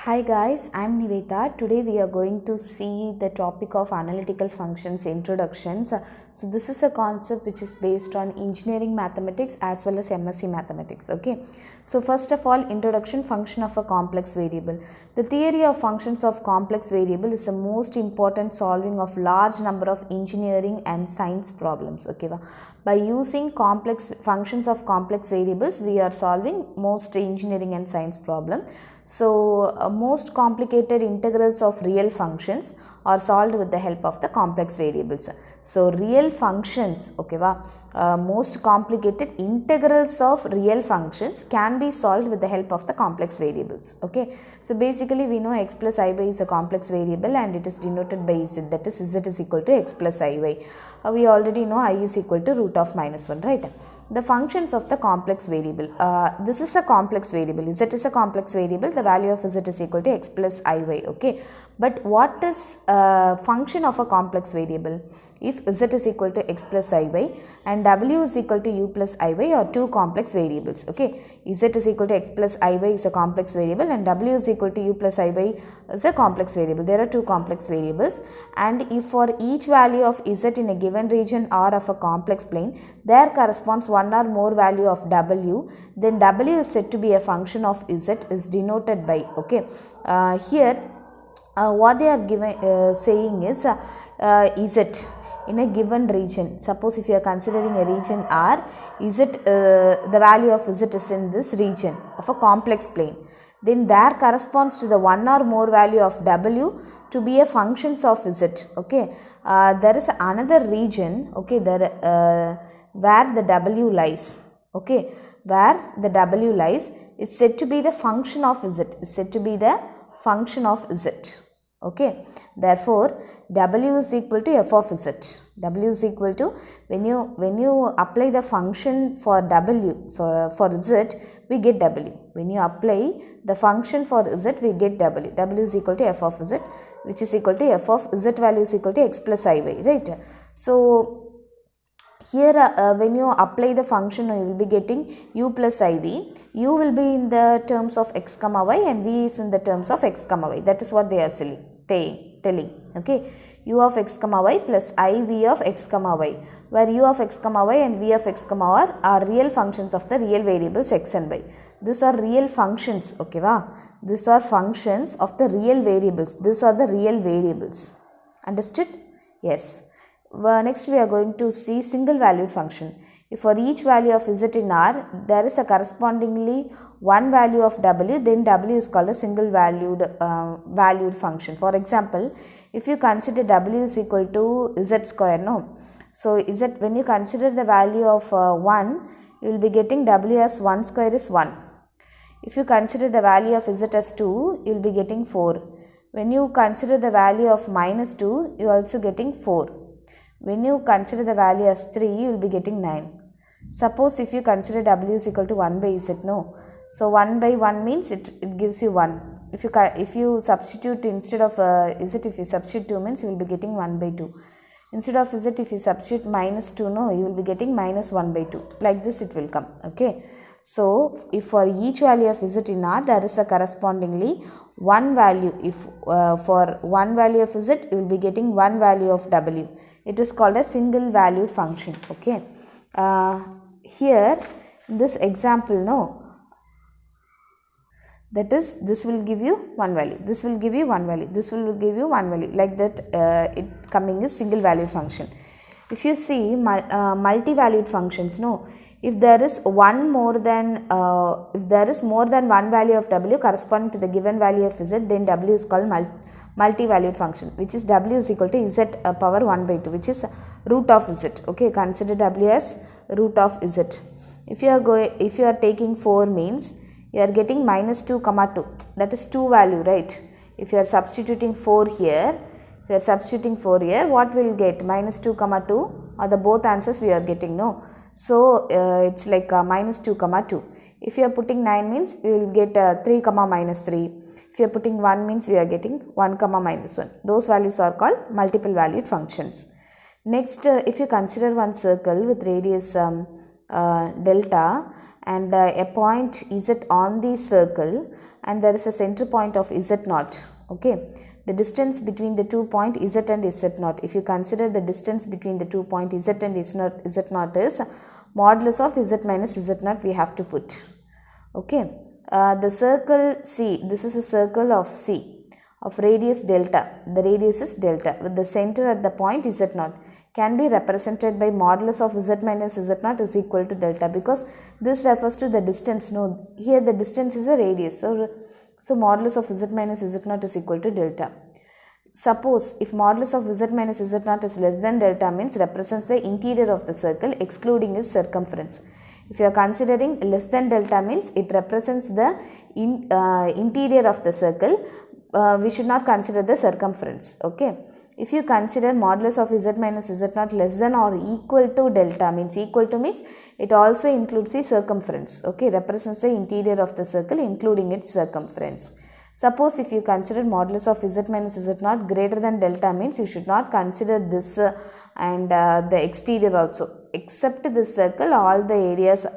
Hi guys, I'm Niveta. Today we are going to see the topic of analytical functions introductions. So this is a concept which is based on engineering mathematics as well as MSc mathematics. Okay. So first of all, introduction, function of a complex variable. The theory of functions of complex variable is the most important solving of large number of engineering and science problems. Okay. By using complex functions of complex variables, we are solving most engineering and science problem. So most complicated integrals of real functions are solved with the help of the complex variables. So real functions, okay, most complicated integrals of real functions can be solved with the help of the complex variables. Okay, so basically we know x plus iy is a complex variable and it is denoted by z, that is z is equal to x plus iy. We already know I is equal to root of minus 1, right? The functions of the complex variable. This is a complex variable. Z is a complex variable. The value of z is equal to x plus iy. Okay. But what is function of a complex variable? If z is equal to x plus iy and w is equal to u plus iy are two complex variables. Okay. Z is equal to x plus iy is a complex variable and w is equal to u plus iy is a complex variable. There are two complex variables, and if for each value of z in a given region R of a complex plane, there corresponds one or more value of w, then w is said to be a function of z is denoted by, okay, here what they are saying is z in a given region. Suppose if you are considering a region R, z the value of z is in this region of a complex plane, then there corresponds to the one or more value of w to be a functions of z. Okay, there is another region, okay, there where the w lies, okay, where the w lies is said to be the function of z, is said to be the function of z. Okay, therefore w is equal to f of z. W is equal to, when you apply the function for w, so for z we get w. When you apply the function for z we get w. W is equal to f of z, which is equal to f of z value is equal to x plus iy, right? So here when you apply the function, you will be getting u plus iv. U will be in the terms of x comma y and v is in the terms of x comma y. That is what they are telling. Okay, u of x comma y plus iv of x comma y, where u of x comma y and v of x comma y are real functions of the real variables x and y. These are real functions. Okay, these are functions of the real variables. These are the real variables. Understood? Yes. Next we are going to see single valued function. If for each value of z in R there is a correspondingly one value of w, then w is called a single valued function. For example, if you consider w is equal to z square, no, so z, when you consider the value of 1, you will be getting w as 1 square is 1. If you consider the value of z as 2, you will be getting 4. When you consider the value of minus 2, you are also getting 4. When you consider the value as 3, you will be getting 9. Suppose if you consider w is equal to 1 by z, no. So 1 by 1 means it gives you 1. If you substitute instead of z, if you substitute 2 means you will be getting 1 by 2. Instead of z, if you substitute minus 2, no, you will be getting minus 1 by 2. Like this it will come. Okay. So if for each value of z in R there is a correspondingly one value, if for one value of z you will be getting one value of w, it is called a single valued function. Okay, here in this example, no, that is, this will give you one value, this will give you one value, this will give you one value, like that it coming is single valued function. If you see multi-valued functions, no, if there is more than one value of w corresponding to the given value of z, then w is called multi-valued function, which is w is equal to z power 1 by 2, which is root of z. Okay, consider w as root of z. If you are taking 4 means you are getting minus 2 comma 2, that is 2 value, right? If you are substituting 4 here, what will get? Minus 2 comma 2 or the both answers we are getting, no. So it's like minus 2 comma 2. If you are putting 9 means we will get 3 comma minus 3. If you are putting 1 means we are getting 1 comma minus 1. Those values are called multiple valued functions. Next, if you consider one circle with radius delta and a point z on the circle, and there is a center point of z0. Okay, the distance between the 2 point z and z0, if you consider the distance between the 2 point z and z0 is modulus of z minus z0 we have to put. Okay, the circle C, this is a circle of C of radius delta, the radius is delta with the center at the point z0, can be represented by modulus of z minus z0 is equal to delta, because this refers to the distance. No, here the distance is a radius, so modulus of z minus z0 is equal to delta. Suppose if modulus of z minus z0 is less than delta, means represents the interior of the circle excluding its circumference. If you are considering less than delta, means it represents the interior of the circle. We should not consider the circumference. Okay, if you consider modulus of z minus z0 less than or equal to delta, means equal to means it also includes the circumference. Okay, represents the interior of the circle including its circumference. Suppose if you consider modulus of z minus z0 greater than delta, means you should not consider this and the exterior also. Except this circle, all the areas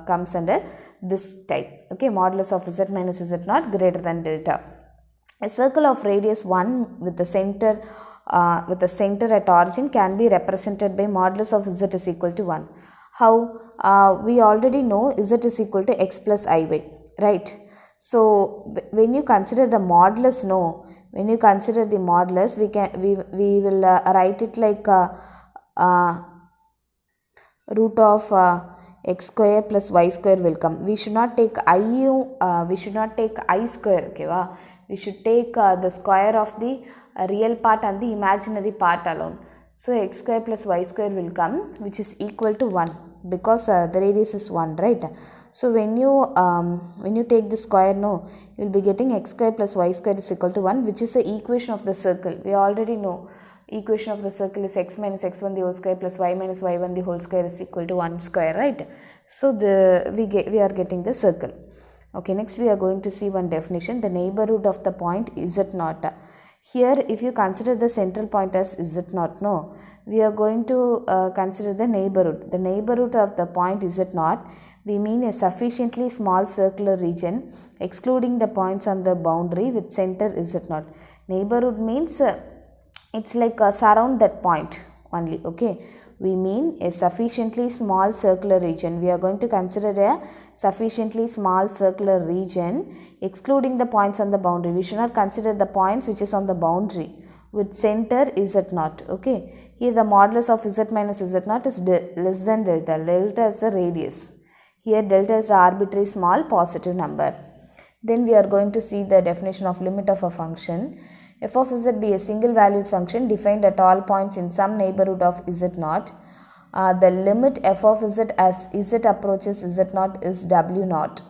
comes under this type. Okay, modulus of z minus z0 greater than delta. A circle of radius 1 with the center at origin can be represented by modulus of z is equal to 1. How? We already know z is equal to x plus iy, right? So when you consider the modulus, when you consider the modulus, we will write it like root of x square plus y square will come. We should not take I square. Okay, wow? We should take the square of the real part and the imaginary part alone. So x square plus y square will come, which is equal to 1, because the radius is 1, right? So when you take the square, you will be getting x square plus y square is equal to 1, which is the equation of the circle. We already know equation of the circle is x minus x1 the whole square plus y minus y1 the whole square is equal to 1 square, right? So we are getting the circle. Okay, next we are going to see one definition, the neighborhood of the point z0. Here if you consider the central point as z0, we are going to consider the neighborhood. The neighborhood of the point z0, we mean a sufficiently small circular region excluding the points on the boundary with center z0. Neighborhood means it's like surround that point only. Okay, we mean a sufficiently small circular region. We are going to consider a sufficiently small circular region excluding the points on the boundary. We should not consider the points which is on the boundary with center z0. Okay, here the modulus of z minus z0 is less than delta. Delta is the radius. Here delta is an arbitrary small positive number. Then we are going to see the definition of limit of a function. F of z be a single valued function defined at all points in some neighborhood of z0. The limit f of z as z approaches z0 is w0.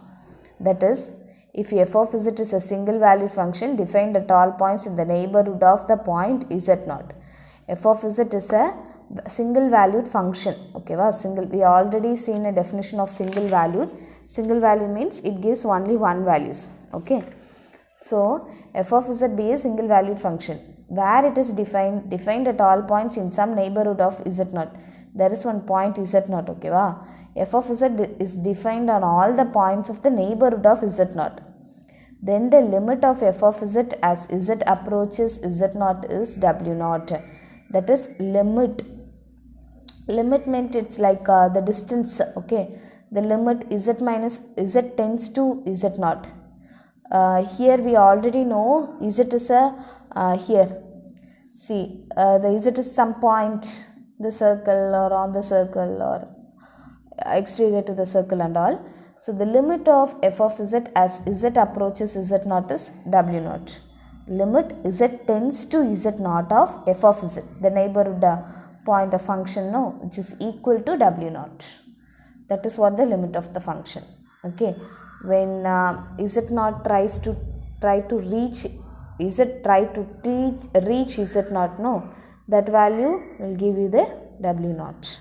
That is, if f of z is a single valued function defined at all points in the neighborhood of the point z0. F of z is a single valued function. Okay, we already seen a definition of single valued. Single value means it gives only one values. Okay. So, f of z be a single valued function where it is defined at all points in some neighborhood of z0. There is one point z0. Okay, f of z is defined on all the points of the neighborhood of z0. Then the limit of f of z as z approaches z0 is w0. That is limit. Limit meant it's like the distance. Okay, the limit z minus z tends to z0. Here we already know z is a here. See, the z is some point, the circle or on the circle or exterior to the circle and all. So the limit of f of z as z approaches z0 is w0. Limit z tends to z0 of f of z, the neighborhood point of function, which is equal to w0. That is what the limit of the function. Okay. When z0 tries to reach z0, that value will give you the w0.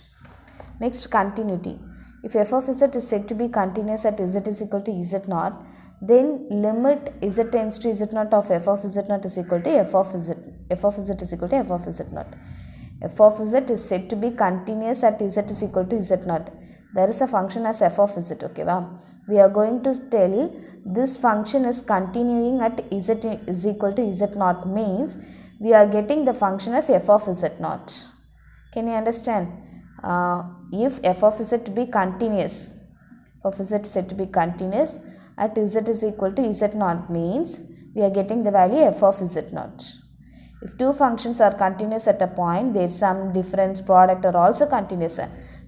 Next, continuity. If f of z is said to be continuous at z is equal to z0, then limit z tends to z0 of f of z0 is equal to f of z. F of z is equal to f of z0. F of z is said to be continuous at z is equal to z0. there is a function as f of z, okay va? We are going to tell this function is continuing at z is equal to z naught, means we are getting the function as f of z naught. Can you understand? If f of z to be continuous, f of z is said to be continuous at z is equal to z naught, means we are getting the value f of z naught. If two functions are continuous at a point, there is some difference, product are also continuous.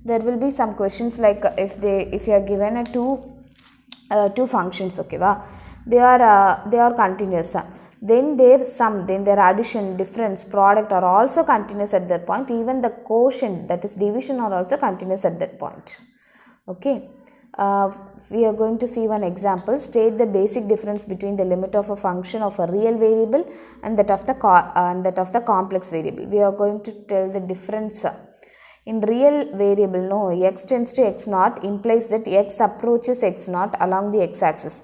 There will be some questions like if you are given a two functions, okay va? They are continuous. Then their sum, then their addition, difference, product are also continuous at that point. Even the quotient, that is division, are also continuous at that point. Okay. We are going to see one example. State the basic difference between the limit of a function of a real variable and that of the complex variable. We are going to tell the difference. In real variable, no, x tends to x naught implies that x approaches x naught along the x-axis.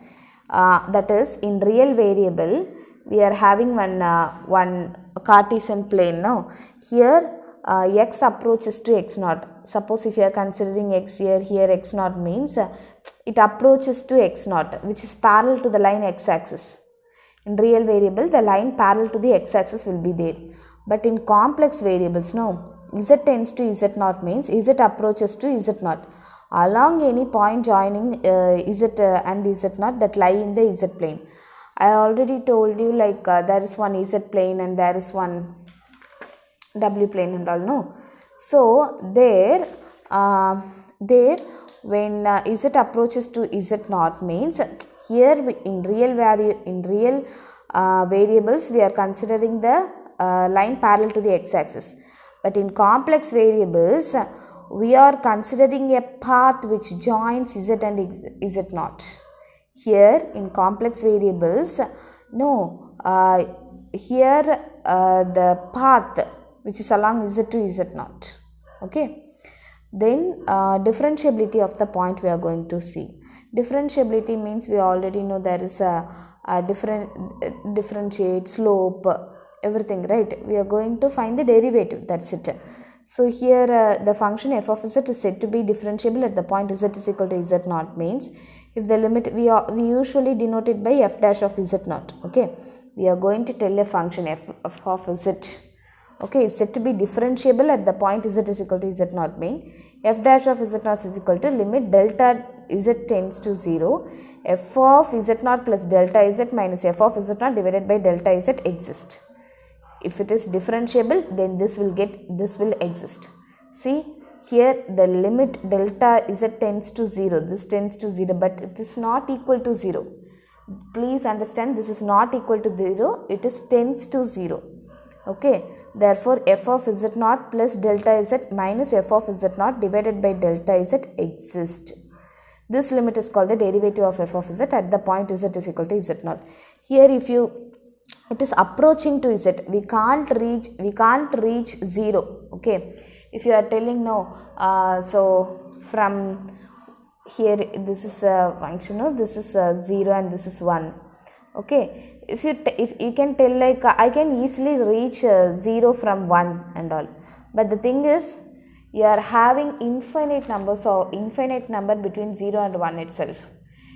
That is, in real variable, we are having one Cartesian plane. No, here x approaches to x naught. Suppose if you are considering x here x naught means it approaches to x naught, which is parallel to the line x-axis. In real variable, the line parallel to the x-axis will be there. But in complex variables, no, z tends to z naught means z approaches to z naught along any point joining z and z naught that lie in the z plane. I already told you, like there is one z plane and there is one w plane and all, no. So there when z approaches to z naught means here in real variables we are considering the line parallel to the x-axis. But in complex variables, we are considering a path which joins z and z naught. Here in complex variables, no, here the path which is along z to z naught. Okay. Then differentiability of the point we are going to see. Differentiability means we already know there is a differentiate, slope, everything, right? We are going to find the derivative, that's it. So here the function f of z is said to be differentiable at the point z is equal to z naught, means if the limit we usually denote it by f dash of z naught. Okay, we are going to tell a function f of z, okay, is said to be differentiable at the point z is equal to z naught, mean f dash of z naught is equal to limit delta z tends to 0, f of z naught plus delta z minus f of z naught divided by delta z exist. If it is differentiable, then this will exist. See here the limit delta z tends to 0, this tends to 0, but it is not equal to 0. Please understand, this is not equal to 0, it is tends to 0. Okay, therefore f of z naught plus delta z minus f of z naught divided by delta z exist. This limit is called the derivative of f of z at the point z is equal to z naught. Here if it is approaching to z, we can't reach 0. Okay, if you are telling no, so from here this is a function, no, this is 0 and this is 1. Okay, if you can tell like I can easily reach 0 from 1 and all, but the thing is you are having infinite numbers or infinite number between 0 and 1 itself.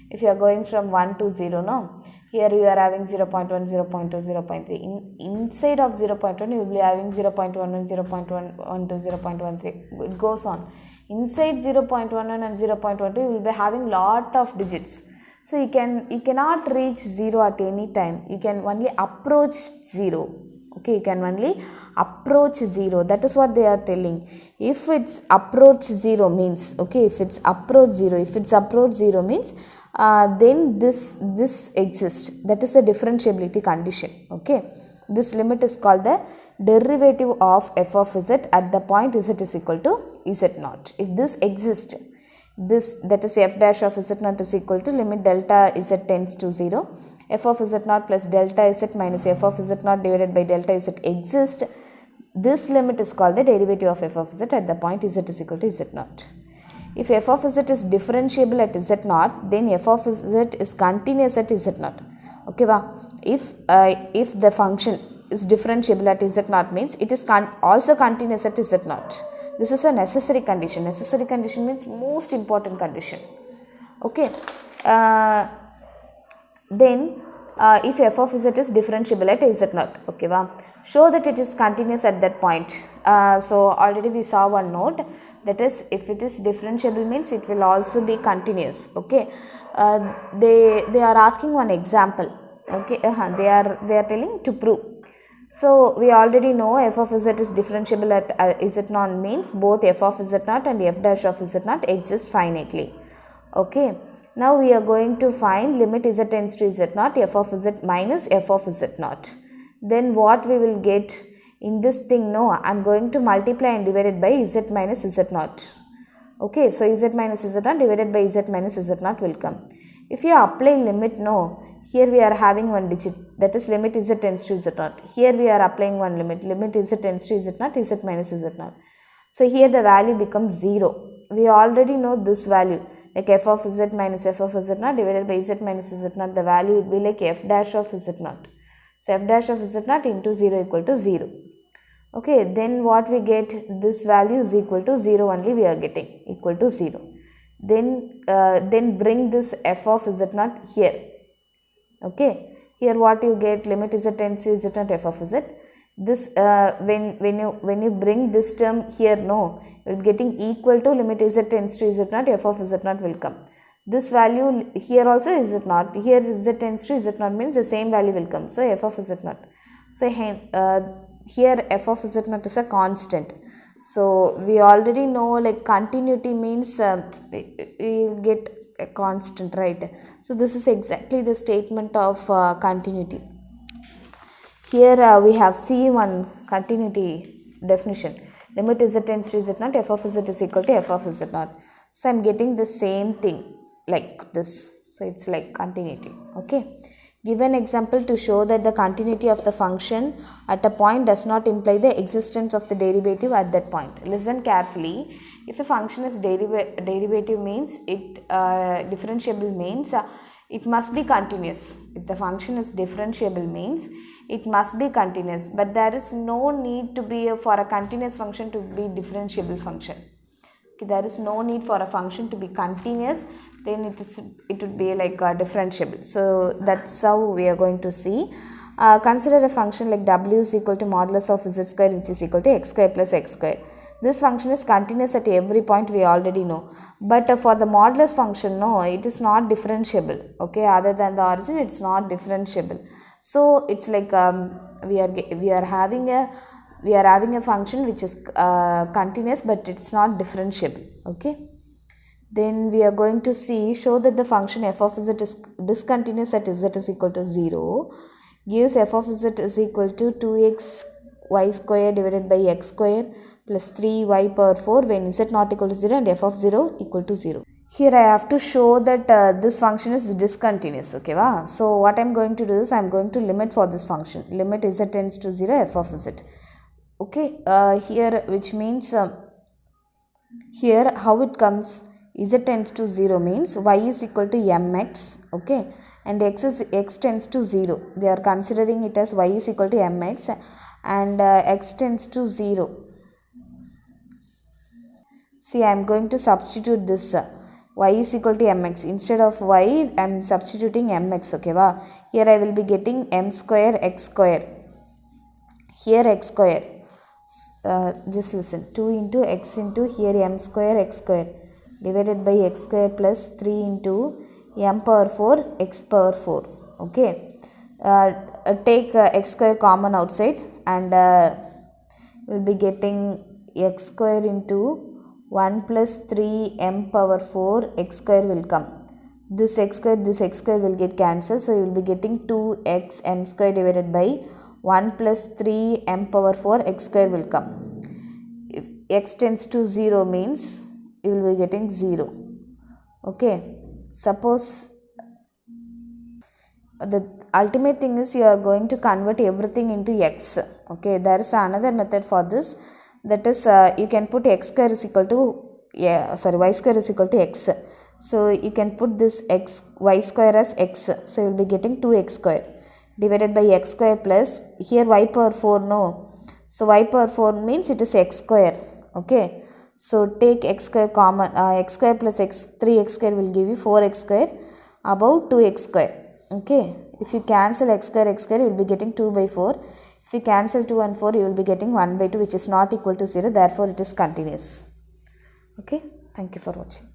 If you are going from 1 to 0, no, here you are having 0.1, 0.2, 0.3. Inside of 0.1 you will be having 0.11, 0.12, 0.13. It goes on. Inside 0.11 and 0.12 you will be having lot of digits. So you cannot reach 0 at any time. You can only approach 0. Okay, you can only approach 0. That is what they are telling. If it's approach 0 means, okay, if it's approach 0 means then this exists. That is the differentiability condition. Okay, this limit is called the derivative of f of z at the point z is equal to z naught. If this exists, that is f dash of z naught is equal to limit delta z tends to 0, f of z naught plus delta z minus f of z naught divided by delta z exist. This limit is called the derivative of f of z at the point z is equal to z naught. If f of z is differentiable at z naught, then f of z is continuous at z naught. Okay, if the function is differentiable at z0 means it is also continuous at z0. This is a necessary condition. Necessary condition means most important condition. Okay. Then if f of z is differentiable at z0, okay, show that it is continuous at that point. So already we saw one note, that is, if it is differentiable means it will also be continuous. Okay. They are asking one example. Okay. They are telling to prove. So we already know f of z is differentiable at z0 means both f of z0 and f dash of z0 exist finitely. Okay. Now we are going to find limit z tends to z0 f of z minus f of z0. Then what we will get in this thing? No, I am going to multiply and divide it by z minus z0. Okay, so z minus z0 divided by z minus z0 will come. If you apply limit, no, here we are having one digit, that is limit z tends to z0. Here we are applying one limit z tends to z0, z minus z0. So here the value becomes 0. We already know this value, like f of z minus f of z0 divided by z minus z0, the value would be like f dash of z0. So f dash of z0 into 0 equal to 0. Okay, then what we get, this value is equal to 0 only we are getting, equal to 0. Then bring this f of z0 here. Okay, here what you get, limit z tends to z0 f of z. This when you bring this term here, no, you will getting equal to limit z tends to z0 f of z0 will come. This value here also is z0, here z tends to z0 means the same value will come, so f of z0. So here f of z0 is a constant. So we already know, like, continuity means we will get a constant, right? So this is exactly the statement of continuity. Here we have C1 continuity definition. Limit z tends to z0 f of z is equal to f of z0. So I am getting the same thing like this. So it's like continuity. Okay. Give an example to show that the continuity of the function at a point does not imply the existence of the derivative at that point. Listen carefully. If a function is derivative means it differentiable means it must be continuous. If the function is differentiable means it must be continuous, but there is no need to be for a continuous function to be differentiable function. Okay, there is no need for a function to be continuous, then it would be like differentiable. So that's how we are going to see. Consider a function like w is equal to modulus of z square, which is equal to x square plus x square. This function is continuous at every point, we already know, but for the modulus function, no, it is not differentiable. Okay, other than the origin, it's not differentiable. So it's like we are having a function which is continuous, but it's not differentiable. Okay, then we are going to show that the function f of z is discontinuous at z is equal to 0. Gives f of z is equal to 2x y square divided by x square plus 3y power 4 when z not equal to 0 and f of 0 equal to 0. Here I have to show that this function is discontinuous. Okay, so what I am going to do is I am going to limit for this function. Limit z tends to 0 f of z. Okay, here, which means here how it comes, z tends to 0 means y is equal to mx. Okay, and x tends to 0. They are considering it as y is equal to mx and x tends to 0. See, I am going to substitute this y is equal to mx. Instead of y, I am substituting mx. Okay, here I will be getting m square x square. Here x square. Just listen. 2 into x into here m square x square divided by x square plus 3 into m power 4 x power 4. Okay. Take x square common outside and we will be getting x square into 1 plus 3 m power 4 x square will come. This x square will get cancelled. So you will be getting 2x m square divided by 1 plus 3 m power 4 x square will come. If x tends to 0 means you will be getting 0. Okay. Suppose the ultimate thing is you are going to convert everything into x. Okay. There is another method for this. That is you can put x square is equal to y square is equal to x. So you can put this y square as x. So you will be getting 2x square. divided by x square plus, here y power 4 no. So y power 4 means it is x square. Okay. So take x square common, x square plus 3x square will give you 4x square above 2x square. Okay. If you cancel x square, you will be getting 2 by 4. If you cancel 2 and 4, you will be getting 1 by 2, which is not equal to 0. Therefore, it is continuous. Okay. Thank you for watching.